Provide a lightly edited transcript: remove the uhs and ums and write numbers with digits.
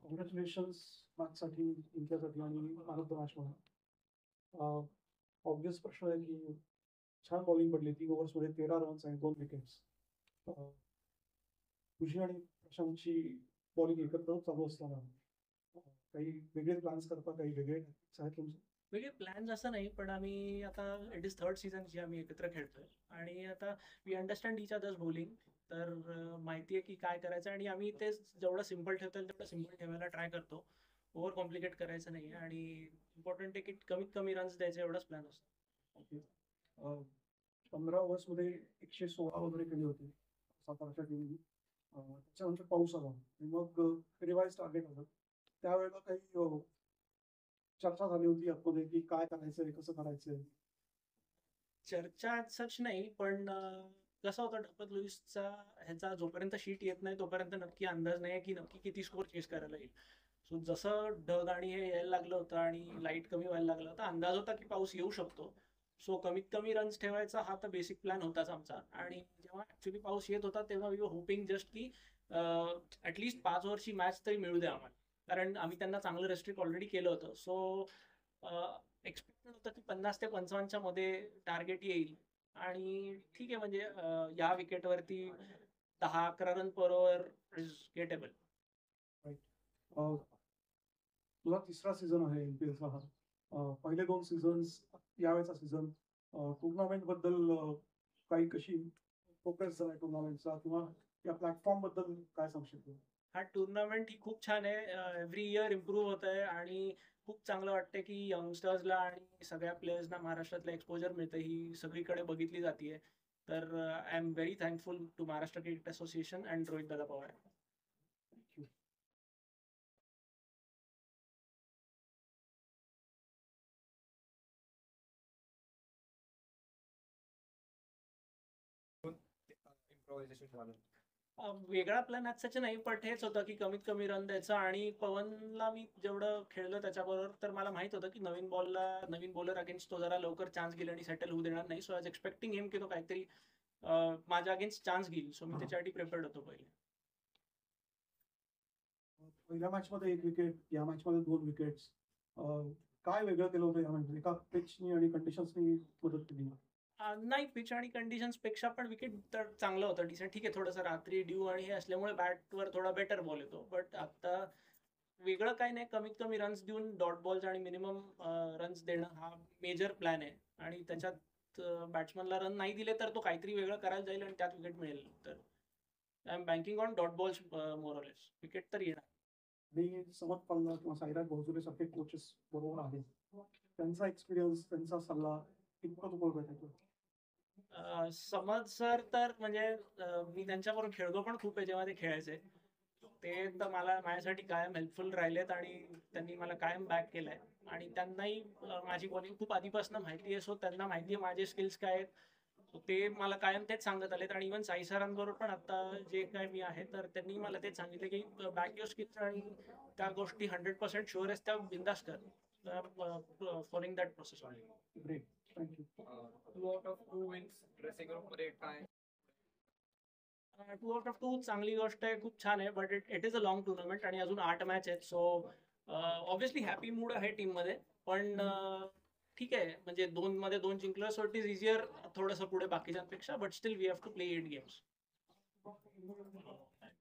Congratulations मॅचसाठी, जिंकल्यासाठी आणि man of the match म्हणून. Obvious प्रश्न आहे की छान बॉलिंग पडली, 3 ओव्हर्समध्ये 13 रन्स आणि 2 विकेट्स. तुझी आणि प्रशांतची बॉलिंग एकत्र चालू असताना काही वेगळे प्लॅन्स करता, काही वेगळे tactics आहेत तुमचे? वेगळे प्लॅन्स असं नाही, पण आम्ही आता इट इज थर्ड सीझन जी आम्ही एकत्र खेळतोय आणि आता we understand each other's bowling. तर माहिती आहे की काय करायचं आणि आम्ही ते जेवढं सिम्पल ठेवता येईल तेवढं सिम्पल ठेवायला ट्राय करतो. ओव्हर कॉम्प्लिकेट करायचं नाही आणि इम्पॉर्टंट आहे की कमीत कमी रन्स द्यायचे एवढाच प्लॅन असतो. ओके. 15 ओव्हर्समध्ये 116 वगैरे केली होती साताराच्या टीमनी. त्याच्यानंतर पाऊस आला आणि मग रिवाइज टार्गेट आलं. त्यावेळेला काही चर्चा झाली होती आतमध्ये की काय करायचंय, कसं करायचंय? चर्चा सच नाही, पण कसं होतं ढपत लुईसचा ह्याचा जोपर्यंत शीट येत नाही तोपर्यंत नक्की अंदाज नाही की नक्की किती स्कोर चेस करायला येईल. सो जसं ढग आणि हे यायला लागलं होतं आणि लाईट कमी व्हायला लागला होता, अंदाज होता की पाऊस येऊ शकतो. सो कमीत कमी रन्स ठेवायचा हा तर बेसिक प्लॅन होताच आमचा. आणि जेव्हा ऍक्च्युली पाऊस येत होता तेव्हा वी वर होपिंग जस्ट की ऍटलीस्ट 5 ओव्हरची मॅच तरी मिळू द्या आम्हाला, कारण आम्ही त्यांना चांगलं रेस्ट्रिक्ट ऑलरेडी केलं होतं. सो एक्सपेक्टेड होतं की 50 ते 55च्या मध्ये टार्गेट येईल. आणि ठीक आहे, म्हणजे या विकेटवरती 10-11 run per over is gettable. Right. तुझा तिसरा सीझन आहे एमपीएलचा हा. पहिले 2 सीझन्स, यावेळेचा सीझन, टुर्नामेंट बद्दल काही कशी प्रोग्रेस झालाय टुर्नामेंटचा, किंवा या प्लॅटफॉर्म बद्दल काय सांगशील तू? हा टुर्नामेंट ही खूप छान आहे. एव्हरी इयर इम्प्रूव्ह होत आहे आणि खूप चांगलं वाटतं की यंगस्टर्सला आणि सगळ्या प्लेयर्सना महाराष्ट्रातलं एक्सपोजर मिळतं, ही सगळीकडे बघितली जाते. तर I am very thankful to Maharashtra cricket association and Rohit dada Pawar. वेगळा प्लॅन आजचं नाही, पण हेच होतं की कमीत कमी रन द्यायचं. आणि पवनला मी जेवढं खेळलो त्याच्याबरोबर तर मला माहित होतं की नवीन बॉलर अगेन्स्ट तो जरा लवकर चान्स घेईल आणि सेटल होऊ देणार नाही. सो आय वॉज एक्सपेक्टिंग हिम की तो काहीतरी माझ्या अगेन्स्ट चान्स घेईल. सो मी त्याच्यासाठी प्रिपेअर्ड होतो पहिले. पहिल्या मॅचमध्ये 1 विकेट, या मॅचमध्ये 2 विकेट्स. काय वेगळं केलं होतं या मॅचमध्ये? का पिचनी आणि कंडिशन्सनी मदत केली? नाही, पिच आणि कंडिशन्स पेक्षा पण विकेट तर चांगलं होतं, डिसेंट. ठीक आहे, थोडंसं रात्री ड्यू आणि हे असल्यामुळे बॅटवर थोडा बेटर बॉल येतो, बट आता वेगळं काही नाही. कमीत कमी रन्स देऊन डॉट बॉल्स आणि मिनिमम रन्स देणं हा मेजर प्लॅन आहे. आणि त्याच्यात बॅट्समनला रन नाही दिले तर तो काहीतरी वेगळं करायला जाईल आणि त्यात विकेट मिळेल. तर I am banking on dot balls more less. Wicket तर येणार. आणि समत पालना किंवा साईराज भाऊजुले सारखे कोचेस बरोबर आहेत, त्यांचा एक्सपिरियन्स, त्यांचा सल्ला कितपत उपयोग आहे त्याच्यात? समज सर तर म्हणजे मी त्यांच्याबरोबर खेळलो पण खूप आहे जेव्हा ते खेळायचे. ते तर मला माझ्यासाठी कायम हेल्पफुल राहिलेत आणि त्यांनी मला कायम बॅक केलंय. आणि त्यांनाही माझी बॉलिंग खूप आधीपासून माहिती आहे. सो त्यांना माहिती आहे माझे स्किल्स काय आहेत. So ते मला कायम तेच सांगत आलेत. आणि इव्हन साई सरांबरोबर पण आता जे काय मी आहे तर त्यांनी मला तेच सांगितलं की बॅक युअर स्किल्स आणि त्या गोष्टी 100% शुअर आहेत त्या बिंदास कर. Following that process only. Great, thank you. 2 out of 2 चांगली गोष्ट आहे, खूप छान आहे. But it is a long tournament आणि अजून 8 मॅच आहेत. सो ऑब्व्हियसली हॅपी मूड आहे टीम मध्ये. पण ठीक आहे, म्हणजे 2 मध्ये 2 जिंकलं, सो इट इज इझियर थोडंसं पुढे बाकीच्यांपेक्षा. But still we have to play 8 games.